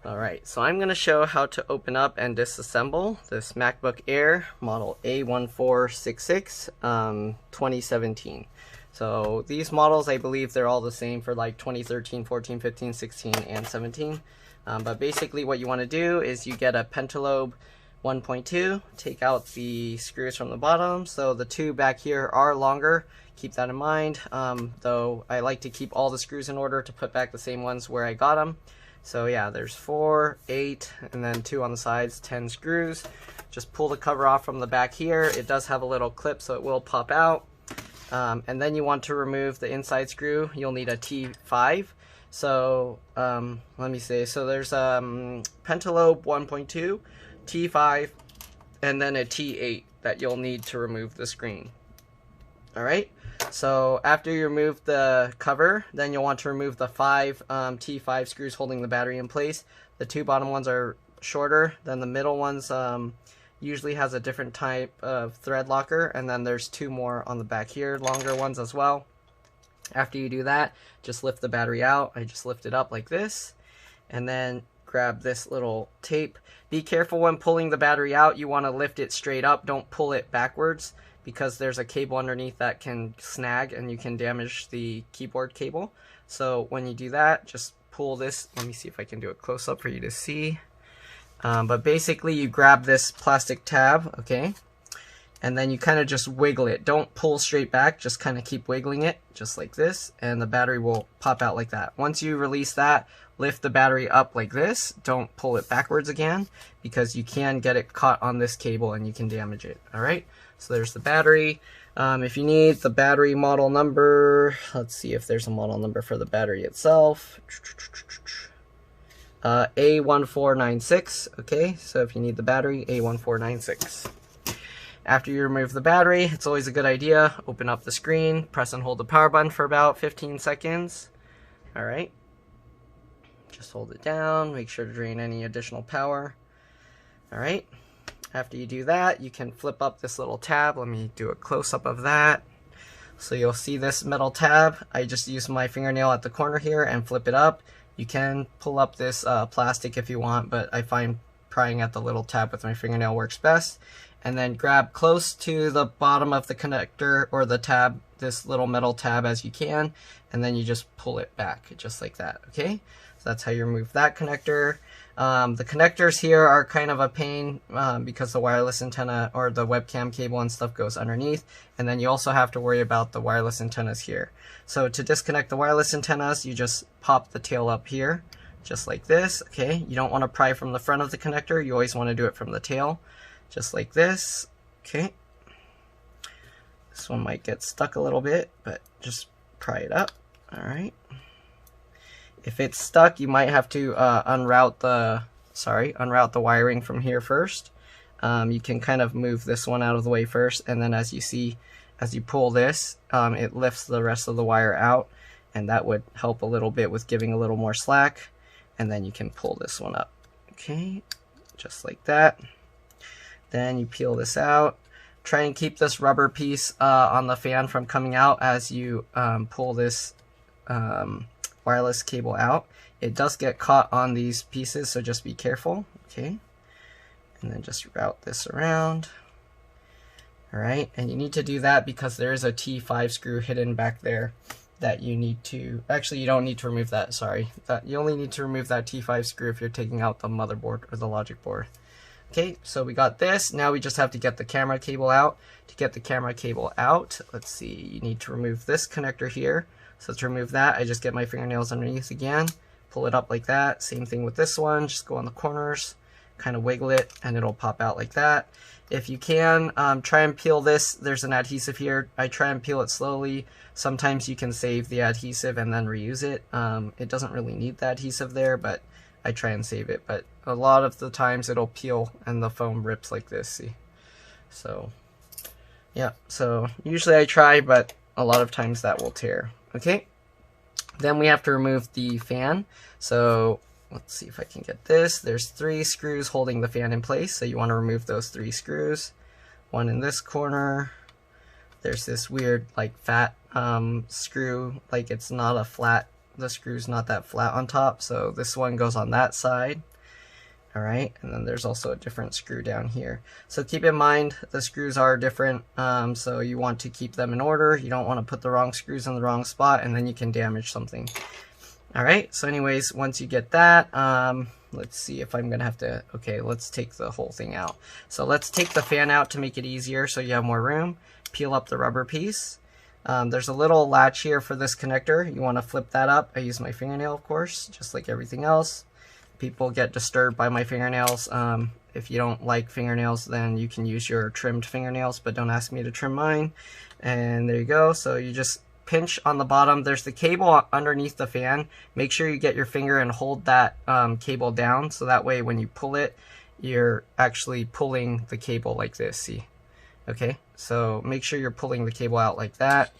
Alright, so I'm going to show how to open up and disassemble this MacBook Air model A1466 2017. So these models, I believe they're all the same for like 2013, 14, 15, 16, and 17. But basically what you want to do is you get a pentalobe 1.2, take out the screws from the bottom. So the two back here are longer. Keep that in mind, though I like to keep all the screws in order to put back the same ones where I got them. So yeah, there's 4, 8, and then 2 on the sides, 10 screws. Just pull the cover off from the back here. It does have a little clip, so it will pop out. And then you want to remove the inside screw. You'll need a T5. So let me see. So there's pentalobe 1.2, T5, and then a T8 that you'll need to remove the screen. Alright, so after you remove the cover, then you'll want to remove the 5 T5 screws holding the battery in place. The 2 bottom ones are shorter than the middle ones. Usually has a different type of thread locker, and then there's 2 more on the back here, longer ones as well. After you do that, just lift the battery out. I just lift it up like this, and then grab this little tape. Be careful when pulling the battery out. You want to lift it straight up. Don't pull it backwards, because there's a cable underneath that can snag and you can damage the keyboard cable. So when you do that, just pull this. Let me see if I can do a close-up for you to see. But basically you grab this plastic tab, okay, and then you kind of just wiggle it. Don't pull straight back, just kind of keep wiggling it, just like this, and the battery will pop out like that. Once you release that, lift the battery up like this. Don't pull it backwards again, because you can get it caught on this cable and you can damage it. Alright, so there's the battery. If you need the battery model number, let's see if there's a model number for the battery itself. A1496, okay, so if you need the battery, A1496. After you remove the battery, it's always a good idea, open up the screen, press and hold the power button for about 15 seconds. Alright, just hold it down, make sure to drain any additional power. Alright, after you do that, you can flip up this little tab. Let me do a close-up of that. So you'll see this metal tab. I just use my fingernail at the corner here and flip it up. You can pull up this plastic if you want, but I find prying at the little tab with my fingernail works best. And then grab close to the bottom of the connector or the tab, this little metal tab as you can, and then you just pull it back just like that, okay? So that's how you remove that connector. The connectors here are kind of a pain because the wireless antenna or the webcam cable and stuff goes underneath, and then you also have to worry about the wireless antennas here. So to disconnect the wireless antennas, you just pop the tail up here, just like this, okay? You don't want to pry from the front of the connector, you always want to do it from the tail, just like this, okay? This one might get stuck a little bit, but just pry it up, alright? If it's stuck, you might have to unroute the wiring from here first. You can kind of move this one out of the way first, and then as you see, as you pull this, it lifts the rest of the wire out, and that would help a little bit with giving a little more slack. And then you can pull this one up, okay, just like that. Then you peel this out. Try and keep this rubber piece on the fan from coming out as you pull this wireless cable out. It does get caught on these pieces, so just be careful, okay? And then just route this around. Alright, and you need to do that because there is a T5 screw hidden back there that you need to, actually you don't need to remove that, sorry. You only need to remove that T5 screw if you're taking out the motherboard or the logic board. Okay, so we got this. Now we just have to get the camera cable out. To get the camera cable out, let's see, you need to remove this connector here. So to remove that, I just get my fingernails underneath again, pull it up like that. Same thing with this one, just go on the corners, kind of wiggle it, and it'll pop out like that. If you can, try and peel this. There's an adhesive here. I try and peel it slowly. Sometimes you can save the adhesive and then reuse it. It doesn't really need the adhesive there, but I try and save it. But a lot of the times it'll peel and the foam rips like this, see? So, yeah. So usually I try, but a lot of times that will tear. Okay, then we have to remove the fan. So let's see if I can get this. There's 3 screws holding the fan in place, so you want to remove those 3 screws. One in this corner. There's this weird like fat screw, like it's not a flat the screw's not that flat on top, so this one goes on that side. Alright, and then there's also a different screw down here. So keep in mind the screws are different, so you want to keep them in order. You don't want to put the wrong screws in the wrong spot, and then you can damage something. Alright, so anyways, once you get that, let's see if I'm going to have to, okay, let's take the whole thing out. So let's take the fan out to make it easier so you have more room. Peel up the rubber piece. There's a little latch here for this connector. You want to flip that up. I use my fingernail, of course, just like everything else. People get disturbed by my fingernails. If you don't like fingernails, then you can use your trimmed fingernails, but don't ask me to trim mine. And there you go. So you just pinch on the bottom. There's the cable underneath the fan. Make sure you get your finger and hold that cable down, so that way when you pull it, you're actually pulling the cable like this, see? Okay, so make sure you're pulling the cable out like that.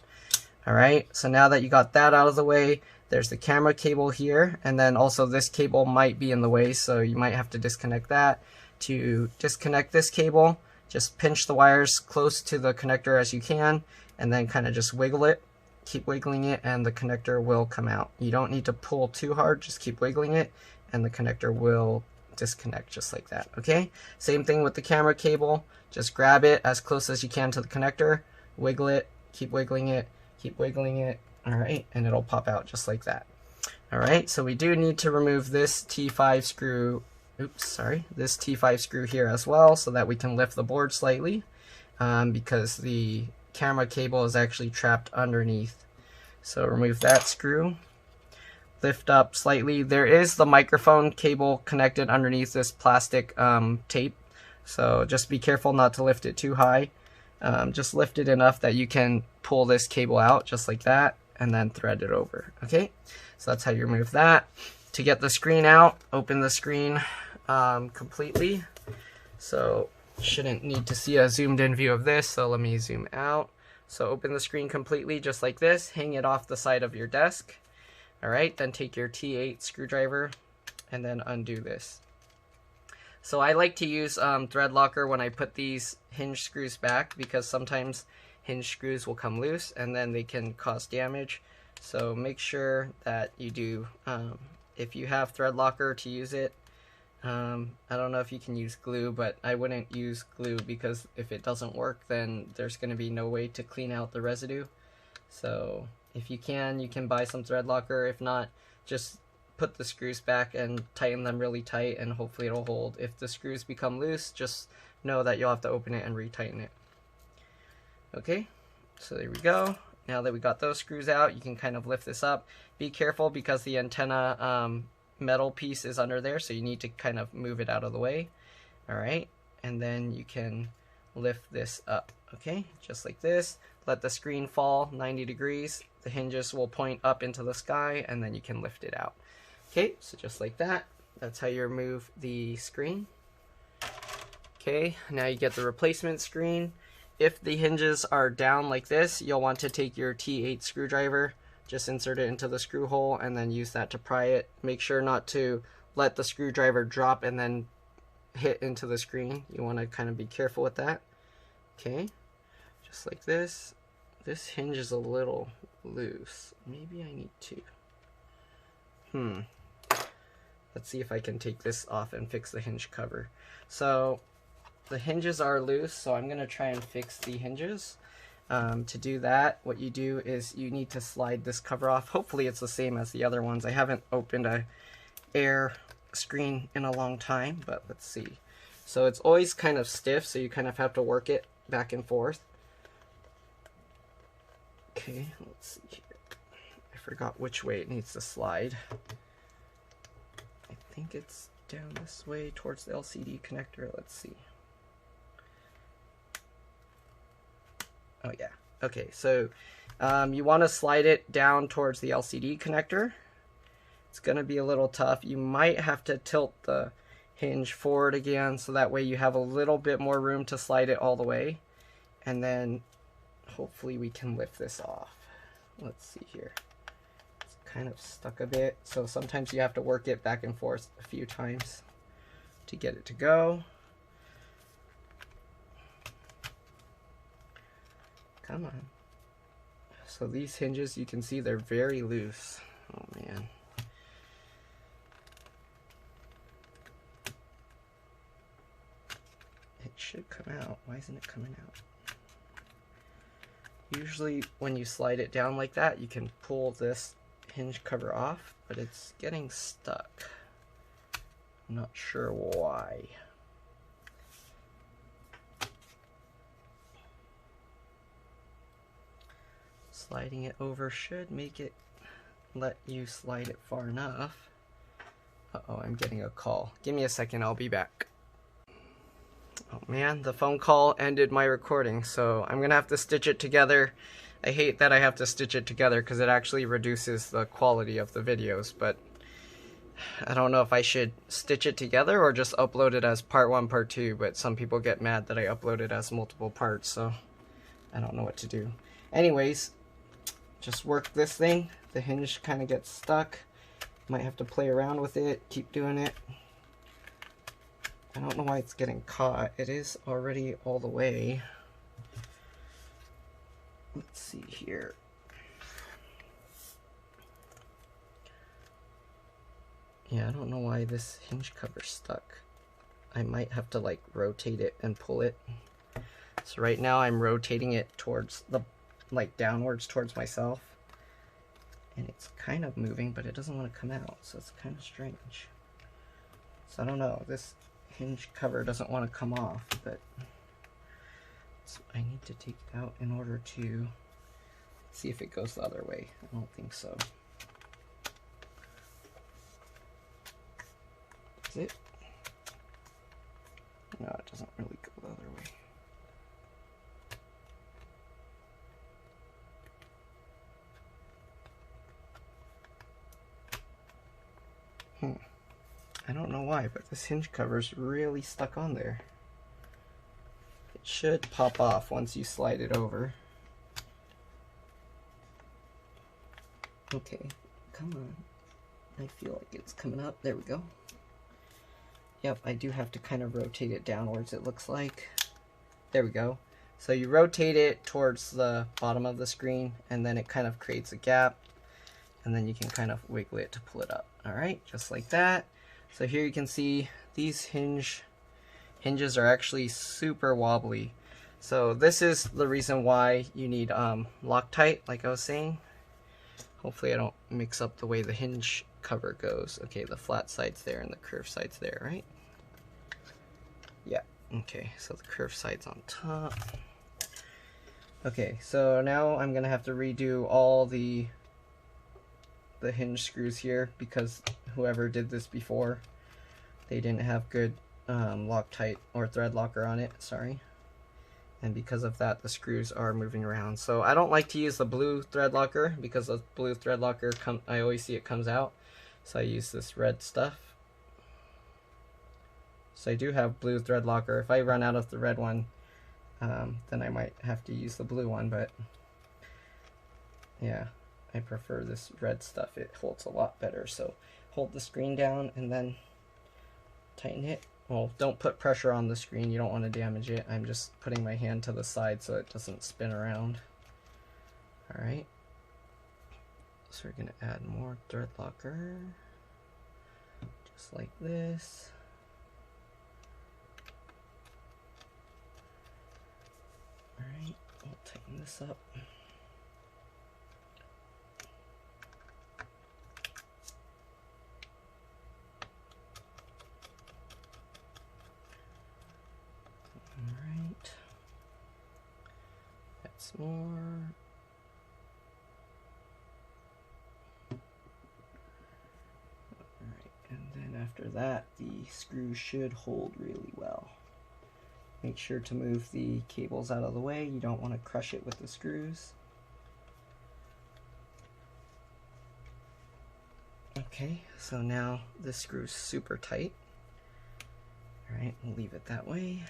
Alright, so now that you got that out of the way, there's the camera cable here, and then also this cable might be in the way, so you might have to disconnect that. To disconnect this cable, just pinch the wires close to the connector as you can, and then kind of just wiggle it. Keep wiggling it, and the connector will come out. You don't need to pull too hard, just keep wiggling it, and the connector will disconnect just like that, okay? Same thing with the camera cable. Just grab it as close as you can to the connector, wiggle it, keep wiggling it, keep wiggling it. Alright, and it'll pop out just like that. Alright, so we do need to remove this T5 screw, this T5 screw here as well, so that we can lift the board slightly, because the camera cable is actually trapped underneath. So remove that screw, lift up slightly. There is the microphone cable connected underneath this plastic tape, so just be careful not to lift it too high. Just lift it enough that you can pull this cable out just like that, and then thread it over. Okay, so that's how you remove that. To get the screen out, open the screen completely. So shouldn't need to see a zoomed in view of this, so let me zoom out. So open the screen completely just like this, hang it off the side of your desk. Alright, then take your T8 screwdriver and then undo this. So I like to use thread locker when I put these hinge screws back, because sometimes hinge screws will come loose and then they can cause damage. So make sure that you do, if you have thread locker, to use it. I don't know if you can use glue, but I wouldn't use glue, because if it doesn't work, then there's going to be no way to clean out the residue. So if you can buy some thread locker. If not, just put the screws back and tighten them really tight, and hopefully it'll hold. If the screws become loose, just know that you'll have to open it and retighten it. Okay, so there we go. Now that we got those screws out, you can kind of lift this up. Be careful, because the antenna metal piece is under there, so you need to kind of move it out of the way. Alright, and then you can lift this up, okay, just like this. Let the screen fall 90 degrees. The hinges will point up into the sky, and then you can lift it out. Okay, so just like that. That's how you remove the screen. Okay, now you get the replacement screen. If the hinges are down like this, you'll want to take your T8 screwdriver, just insert it into the screw hole, and then use that to pry it. Make sure not to let the screwdriver drop and then hit into the screen. You want to kind of be careful with that. Okay, just like this. This hinge is a little loose. Maybe I need to. Let's see if I can take this off and fix the hinge cover. So the hinges are loose, so I'm going to try and fix the hinges. To do that, what you do is you need to slide this cover off. Hopefully it's the same as the other ones. I haven't opened a air screen in a long time, but let's see. So it's always kind of stiff, so you kind of have to work it back and forth. Okay, let's see here. I forgot which way it needs to slide. I think it's down this way towards the LCD connector. Let's see. Oh yeah. Okay, so you want to slide it down towards the LCD connector. It's going to be a little tough. You might have to tilt the hinge forward again, so that way you have a little bit more room to slide it all the way. And then hopefully we can lift this off. Let's see here. It's kind of stuck a bit, so sometimes you have to work it back and forth a few times to get it to go. Come on. So these hinges, you can see they're very loose. Oh man. It should come out. Why isn't it coming out? Usually when you slide it down like that, you can pull this hinge cover off, but it's getting stuck. I'm not sure why. Sliding it over should make it let you slide it far enough. Uh-oh, I'm getting a call. Give me a second, I'll be back. Oh man, the phone call ended my recording, so I'm gonna have to stitch it together. I hate that I have to stitch it together because it actually reduces the quality of the videos, but I don't know if I should stitch it together or just upload it as part 1, part 2, but some people get mad that I upload it as multiple parts, so I don't know what to do. Anyways, just work this thing. The hinge kind of gets stuck. Might have to play around with it, keep doing it. I don't know why it's getting caught. It is already all the way. Let's see here. Yeah, I don't know why this hinge cover's stuck. I might have to like rotate it and pull it. So right now I'm rotating it towards the, like downwards towards myself. And it's kind of moving, but it doesn't want to come out, so it's kind of strange. So I don't know, this hinge cover doesn't want to come off, but so I need to take it out in order to see if it goes the other way. I don't think so. Is it? No, it doesn't really go the other way. I don't know why, but this hinge cover's really stuck on there. It should pop off once you slide it over. Okay, come on. I feel like it's coming up. There we go. Yep, I do have to kind of rotate it downwards, it looks like. There we go. So you rotate it towards the bottom of the screen, and then it kind of creates a gap, and then you can kind of wiggle it to pull it up. Alright, just like that. So here you can see these hinges are actually super wobbly. So this is the reason why you need Loctite, like I was saying. Hopefully I don't mix up the way the hinge cover goes. Okay, the flat side's there and the curved side's there, right? Yeah, okay, so the curved side's on top. Okay, so now I'm gonna have to redo all the hinge screws here because whoever did this before, they didn't have good Loctite or thread locker on it, sorry. And because of that, the screws are moving around. So I don't like to use the blue thread locker because the blue thread locker, I always see it comes out. So I use this red stuff. So I do have blue thread locker. If I run out of the red one, then I might have to use the blue one, but yeah, I prefer this red stuff. It holds a lot better. So hold the screen down and then tighten it. Well, don't put pressure on the screen, you don't want to damage it. I'm just putting my hand to the side so it doesn't spin around. Alright. So we're going to add more thread locker. Just like this. Alright, we'll tighten this up. Alright, that's more. Alright, and then after that, the screw should hold really well. Make sure to move the cables out of the way. You don't want to crush it with the screws. Okay, so now this screw's super tight. Alright, we'll leave it that way.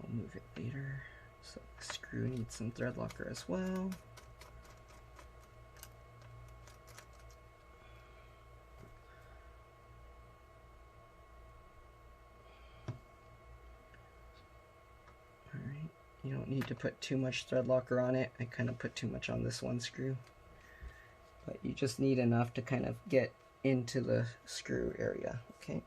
I'll move it later. So the screw needs some thread locker as well. Alright, You don't need to put too much thread locker on it. I kind of put too much on this one screw. but you just need enough to kind of get into the screw area, okay?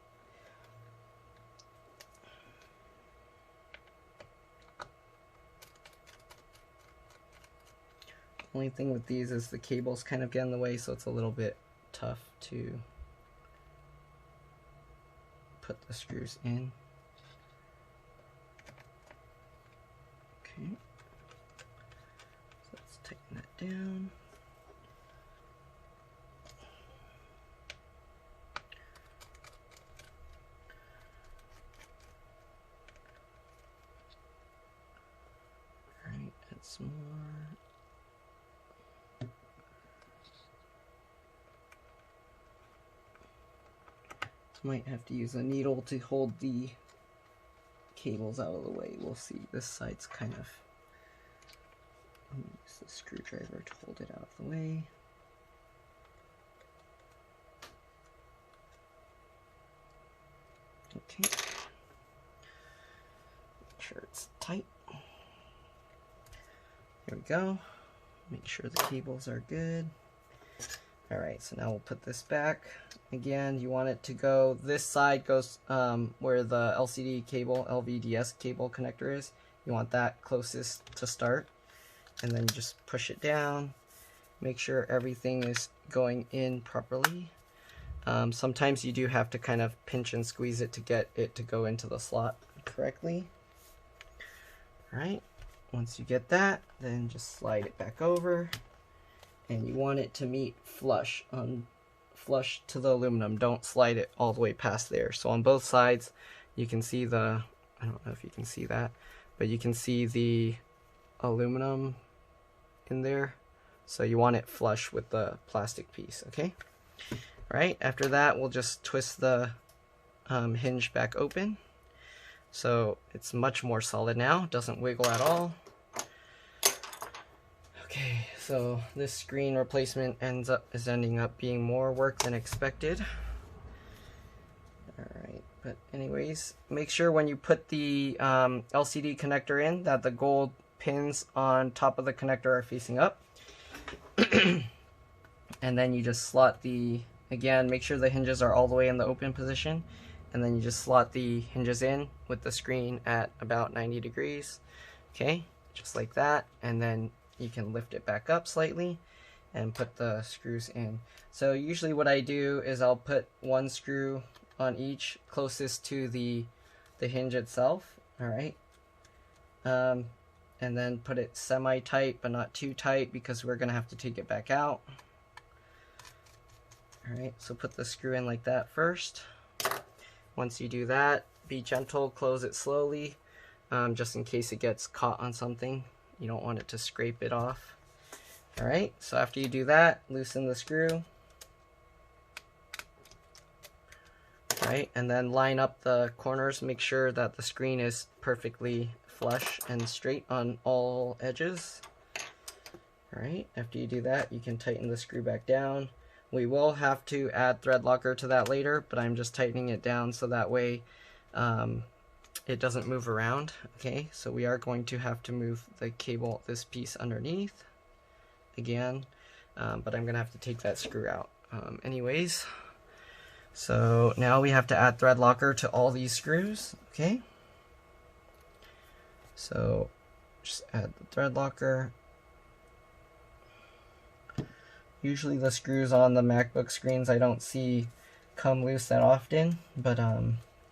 Only thing with these is the cables kind of get in the way, so it's a little bit tough to put the screws in. Okay, so let's tighten that down. All right, add some more. Might have to use a needle to hold the cables out of the way. We'll see. This side's kind of... use the screwdriver to hold it out of the way. Okay. Make sure it's tight. There we go. Make sure the cables are good. Alright, so now we'll put this back. Again, you want it to go, this side goes where the LCD cable, LVDS cable connector is. You want that closest to start. And then you just push it down. Make sure everything is going in properly. Sometimes you do have to kind of pinch and squeeze it to get it to go into the slot correctly. Alright, once you get that, then just slide it back over. And you want it to meet flush to the aluminum. Don't slide it all the way past there. So on both sides, you can see the, I don't know if you can see that, but you can see the aluminum in there. So you want it flush with the plastic piece, okay? All right, after that, we'll just twist the hinge back open. So it's much more solid now, doesn't wiggle at all. Okay, so this screen replacement is ending up being more work than expected. Alright, but anyways, make sure when you put the LCD connector in that the gold pins on top of the connector are facing up. And then you just slot the, again, make sure the hinges are all the way in the open position. And then you just slot the hinges in with the screen at about 90 degrees. Okay, just like that. And then you can lift it back up slightly and put the screws in. So usually what I do is I'll put one screw on each closest to the hinge itself, alright? And then put it semi-tight but not too tight because we're going to have to take it back out. Alright, so put the screw in like that first. Once you do that, be gentle, close it slowly, just in case it gets caught on something. You don't want it to scrape it off. Alright, so after you do that, loosen the screw. Alright, and then line up the corners. Make sure that the screen is perfectly flush and straight on all edges. Alright, after you do that, you can tighten the screw back down. We will have to add thread locker to that later, but I'm just tightening it down so that way it doesn't move around. Okay, so we are going to have to move the cable, this piece underneath again, but I'm gonna have to take that screw out anyways. So now we have to add thread locker to all these screws. Okay, so just add the thread locker. Usually the screws on the MacBook screens I don't see come loose that often, but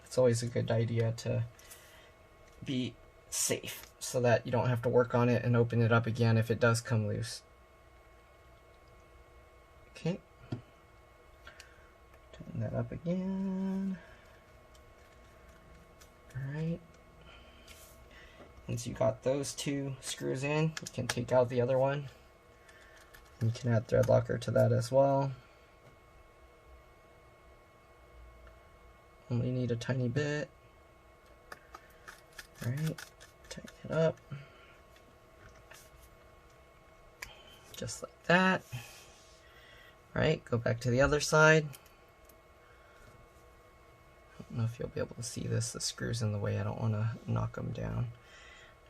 it's always a good idea to be safe so that you don't have to work on it and open it up again if it does come loose. Okay, tighten that up again. Alright, once you got those two screws in, you can take out the other one. You can add thread locker to that as well. Only need a tiny bit. Alright, tighten it up. Just like that. Alright, go back to the other side. I don't know if you'll be able to see this. The screw's in the way. I don't want to knock them down.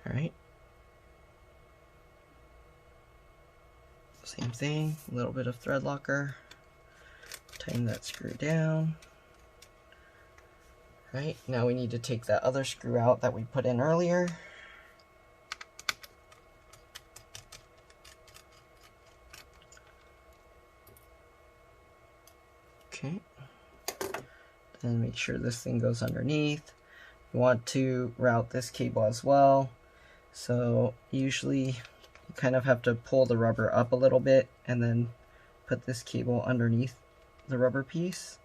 Alright. Same thing, a little bit of thread locker. Tighten that screw down. Right, now we need to take that other screw out that we put in earlier. Okay. Then make sure this thing goes underneath. You want to route this cable as well. So usually you kind of have to pull the rubber up a little bit and then put this cable underneath the rubber piece.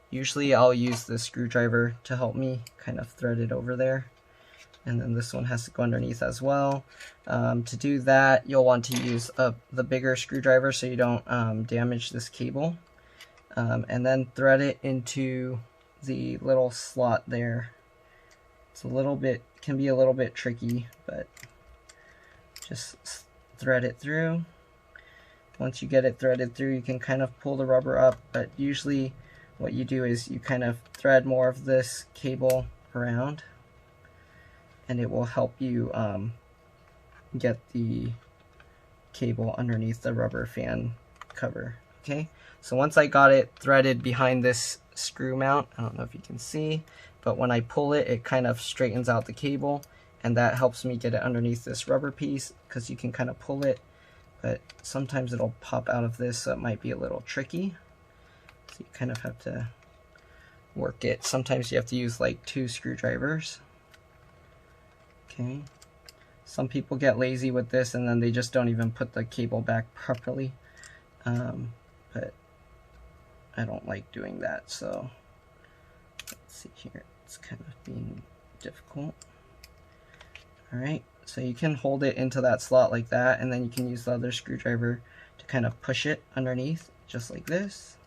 Usually I'll use the screwdriver to help me kind of thread it over there. And then this one has to go underneath as well. To do that, you'll want to use the bigger screwdriver so you don't damage this cable. And then thread it into the little slot there. It's a little bit, can be a little bit tricky, but just thread it through. Once you get it threaded through, you can kind of pull the rubber up, but usually what you do is you kind of thread more of this cable around, and it will help you get the cable underneath the rubber fan cover. Okay, so once I got it threaded behind this screw mount, I don't know if you can see, but when I pull it, it kind of straightens out the cable, and that helps me get it underneath this rubber piece, because you can kind of pull it, but sometimes it'll pop out of this, so it might be a little tricky. So you kind of have to work it. Sometimes you have to use like 2 screwdrivers. Okay. Some people get lazy with this and then they just don't even put the cable back properly. But I don't like doing that, so let's see here. It's kind of being difficult. Alright, so you can hold it into that slot like that, and then you can use the other screwdriver to kind of push it underneath, just like this.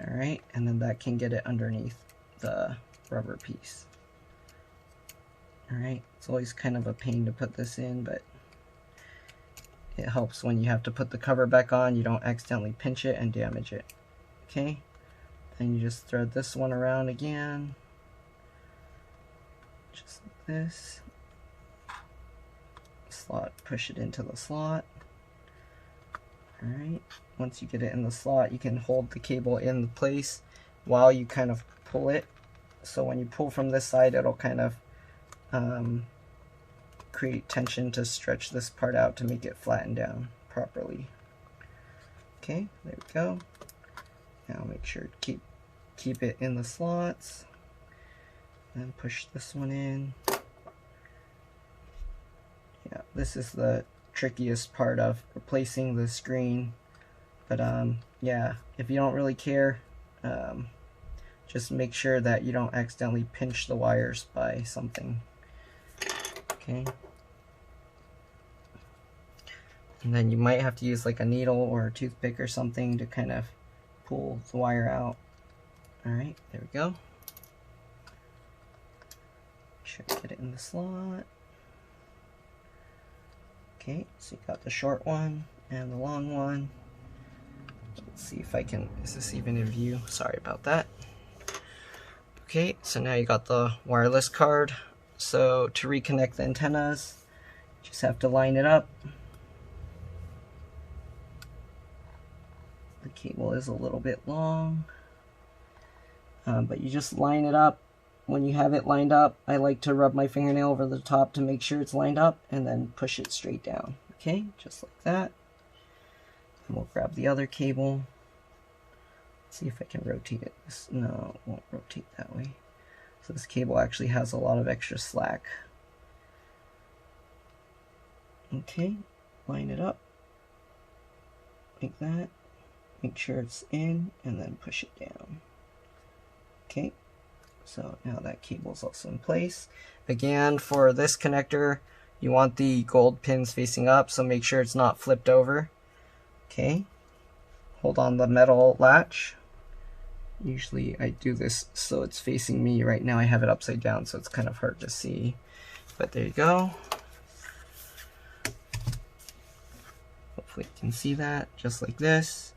Alright, and then that can get it underneath the rubber piece. Alright, it's always kind of a pain to put this in, but it helps when you have to put the cover back on, you don't accidentally pinch it and damage it. Okay, then you just thread this one around again, just like this. Slot, push it into the slot. Alright, once you get it in the slot, you can hold the cable in place while you kind of pull it. So when you pull from this side, it'll kind of create tension to stretch this part out to make it flatten down properly. Okay, there we go. Now make sure to keep it in the slots. And push this one in. Yeah, this is the trickiest part of replacing the screen, but yeah, if you don't really care, just make sure that you don't accidentally pinch the wires by something. Okay, and then you might have to use like a needle or a toothpick or something to kind of pull the wire out. Alright, there we go. Make sure to get it in the slot. Okay, so you got the short one and the long one. Let's see if I can, is this even in view? Sorry about that. Okay, so now you got the wireless card. So to reconnect the antennas, you just have to line it up. The cable is a little bit long, but you just line it up. When you have it lined up, I like to rub my fingernail over the top to make sure it's lined up, and then push it straight down. Okay, just like that. And we'll grab the other cable. Let's see if I can rotate it. No, it won't rotate that way. So this cable actually has a lot of extra slack. Okay, line it up like that. Make sure it's in, and then push it down. Okay. So now that cable is also in place. Again, for this connector, you want the gold pins facing up, so make sure it's not flipped over. Okay, hold on the metal latch. Usually I do this so it's facing me. Right now I have it upside down, so it's kind of hard to see. But there you go. Hopefully you can see that, just like this.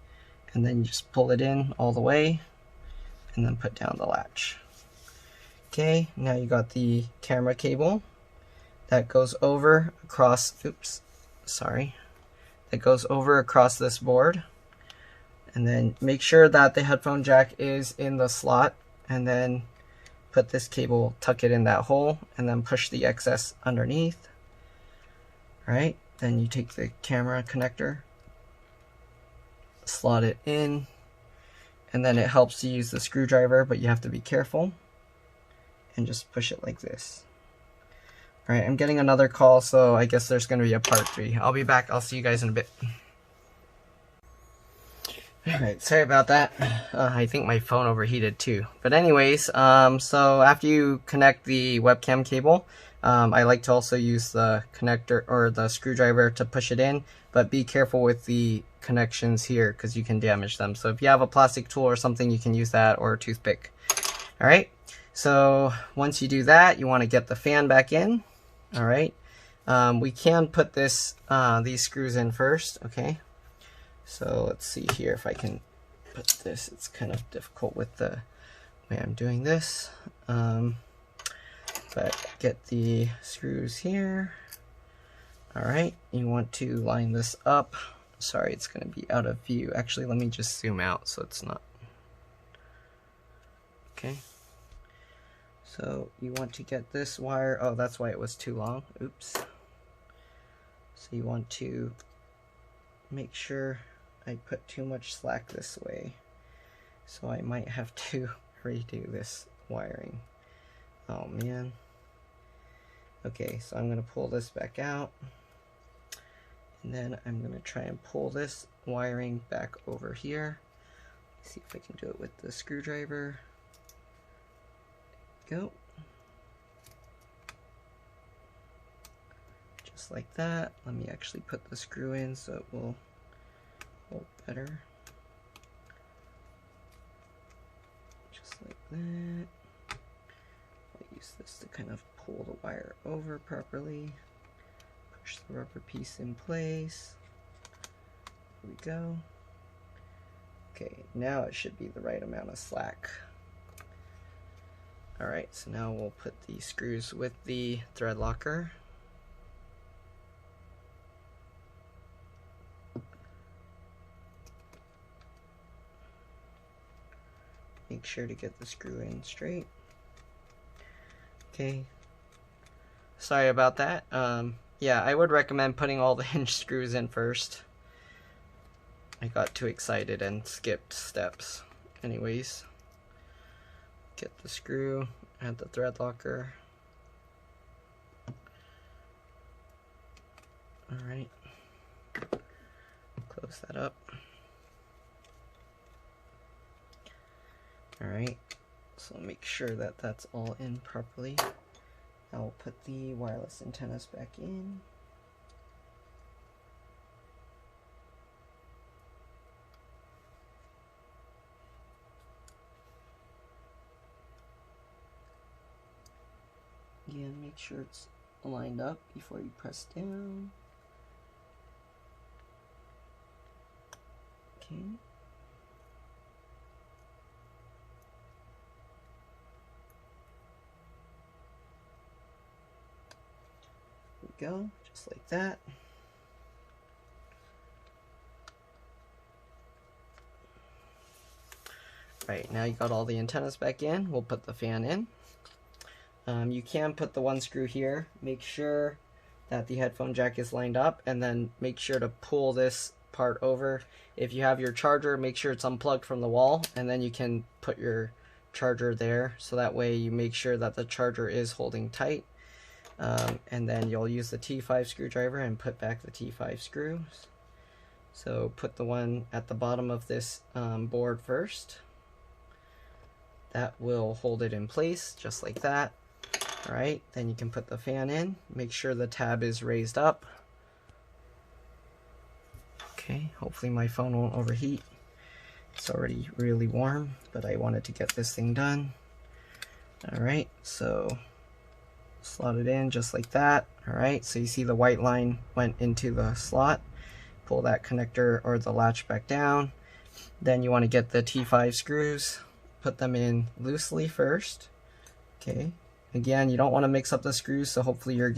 And then you just pull it in all the way, and then put down the latch. Okay, now you got the camera cable that goes over across, oops, sorry. that goes over across this board. And then make sure that the headphone jack is in the slot, and then put this cable, tuck it in that hole, and then push the excess underneath. Right? Then you take the camera connector, slot it in, and then it helps to use the screwdriver, but you have to be careful, and just push it like this. Alright, I'm getting another call, so I guess there's going to be a part 3. I'll be back. I'll see you guys in a bit. Alright, sorry about that. I think my phone overheated too. But anyways, so after you connect the webcam cable, I like to also use the connector or the screwdriver to push it in, but be careful with the connections here because you can damage them. So if you have a plastic tool or something, you can use that, or a toothpick. Alright, so once you do that, you want to get the fan back in. Alright, we can put these screws in first, okay? So let's see here if I can put this. It's kind of difficult with the way I'm doing this. But get the screws here. Alright, you want to line this up. Sorry, it's going to be out of view. Actually, let me just zoom out so it's not. Okay. So you want to get this wire. Oh, that's why it was too long. Oops. So you want to make sure I put too much slack this way, so I might have to redo this wiring. Oh man. Okay, so I'm going to pull this back out, and then I'm going to try and pull this wiring back over here. See if I can do it with the screwdriver. Go. Just like that. Let me actually put the screw in so it will hold better. Just like that. I'll use this to kind of pull the wire over properly. Push the rubber piece in place. There we go. Okay, now it should be the right amount of slack. Alright, so now we'll put the screws with the thread locker. Make sure to get the screw in straight. Okay. Sorry about that. Yeah, I would recommend putting all the hinge screws in first. I got too excited and skipped steps. Anyways, get the screw, add the thread locker. Alright. Close that up. Alright, so make sure that that's all in properly. Now we'll put the wireless antennas back in. Again, make sure it's lined up before you press down. Okay. Go, just like that. Right, now you got all the antennas back in. We'll put the fan in. You can put the one screw here. Make sure that the headphone jack is lined up, and then make sure to pull this part over. If you have your charger, make sure it's unplugged from the wall, and then you can put your charger there, so that way you make sure that the charger is holding tight. And then you'll use the T5 screwdriver and put back the T5 screws. So put the one at the bottom of this board first. That will hold it in place just like that. Alright, then you can put the fan in. Make sure the tab is raised up. Okay, hopefully my phone won't overheat. It's already really warm, but I wanted to get this thing done. Alright, so slot it in just like that. Alright, so you see the white line went into the slot. Pull that connector or the latch back down. Then you want to get the T5 screws. Put them in loosely first. Okay, again, you don't want to mix up the screws, so hopefully you're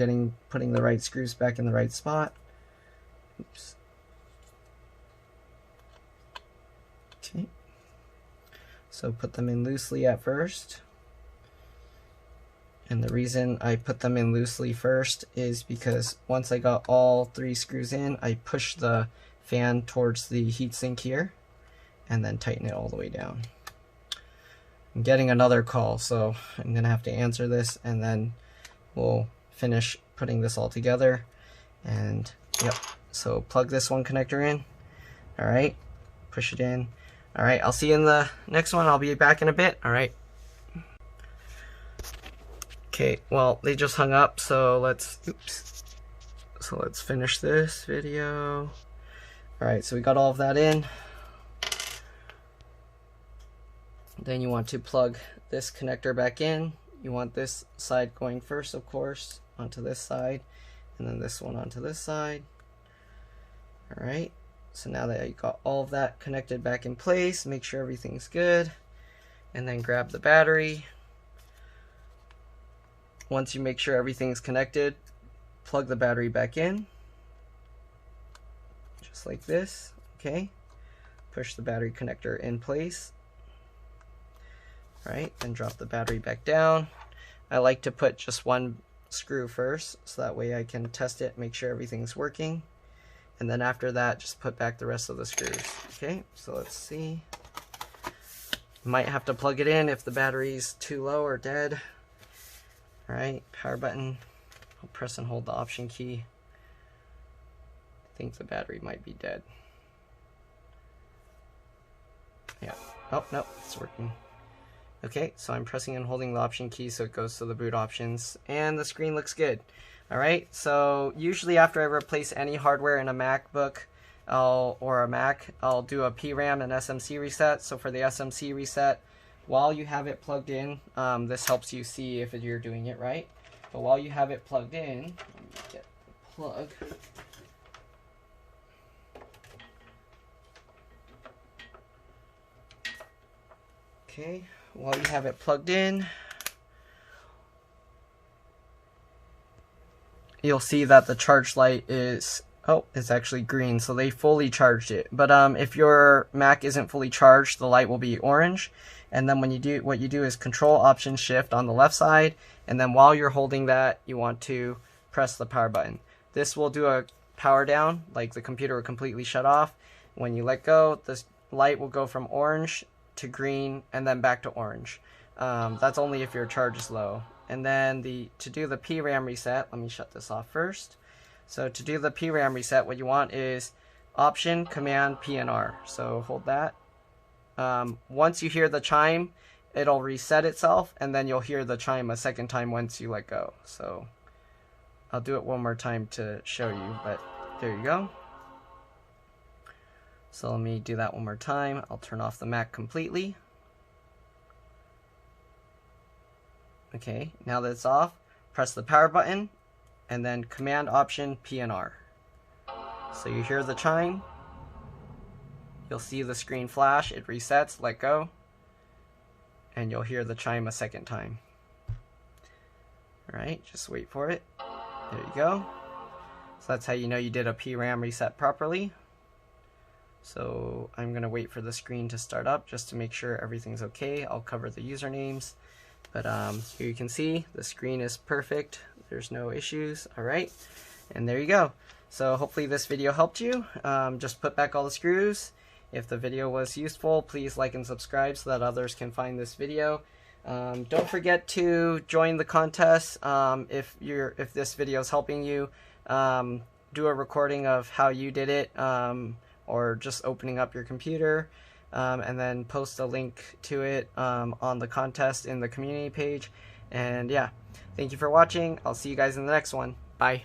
putting the right screws back in the right spot. Oops. So put them in loosely at first. And the reason I put them in loosely first is because once I got all 3 screws in, I push the fan towards the heatsink here and then tighten it all the way down. I'm getting another call, so I'm gonna have to answer this and then we'll finish putting this all together. And yep, so plug this one connector in. All right, push it in. All right, I'll see you in the next one. I'll be back in a bit. All right. Okay, well, they just hung up, so let's finish this video. All right, so we got all of that in. Then you want to plug this connector back in. You want this side going first, of course, onto this side, and then this one onto this side. All right, so now that you got all of that connected back in place, make sure everything's good, and then grab the battery. Once you make sure everything's connected, plug the battery back in, just like this, okay? Push the battery connector in place. Right, and drop the battery back down. I like to put just one screw first, so that way I can test it, make sure everything's working. And then after that, just put back the rest of the screws. Okay, so let's see. Might have to plug it in if the battery's too low or dead. All right, power button. I'll press and hold the option key. I think the battery might be dead. Yeah, oh, no, it's working. Okay, so I'm pressing and holding the option key so it goes to the boot options, and the screen looks good. Alright, so usually after I replace any hardware in a MacBook or a Mac, I'll do a PRAM and SMC reset. So for the SMC reset, while you have it plugged in, this helps you see if you're doing it right. But while you have it plugged in, let me get the plug. Okay, while you have it plugged in, you'll see that the charge light is, oh, it's actually green, so they fully charged it. But if your Mac isn't fully charged, the light will be orange. And then when you do, what you do is Control Option Shift on the left side, and then while you're holding that, you want to press the power button. This will do a power down, like the computer will completely shut off. When you let go, this light will go from orange to green and then back to orange. That's only if your charge is low. And then to do the PRAM reset, let me shut this off first. So to do the PRAM reset, what you want is Option Command PNR. So hold that. Once you hear the chime, it'll reset itself, and then you'll hear the chime a second time once you let go. So I'll do it one more time to show you, but there you go. So let me do that one more time. I'll turn off the Mac completely. Okay, now that it's off, press the power button and then Command Option PNR. So you hear the chime, you'll see the screen flash, it resets, let go, and you'll hear the chime a second time. Alright, just wait for it. There you go. So that's how you know you did a PRAM reset properly. So I'm going to wait for the screen to start up just to make sure everything's okay. I'll cover the usernames. But here you can see the screen is perfect. There's no issues. Alright, and there you go. So hopefully this video helped you. Just put back all the screws. If the video was useful, please like and subscribe so that others can find this video. Don't forget to join the contest. If this video is helping you, do a recording of how you did it, or just opening up your computer, and then post a link to it on the contest in the community page. And yeah, thank you for watching. I'll see you guys in the next one. Bye.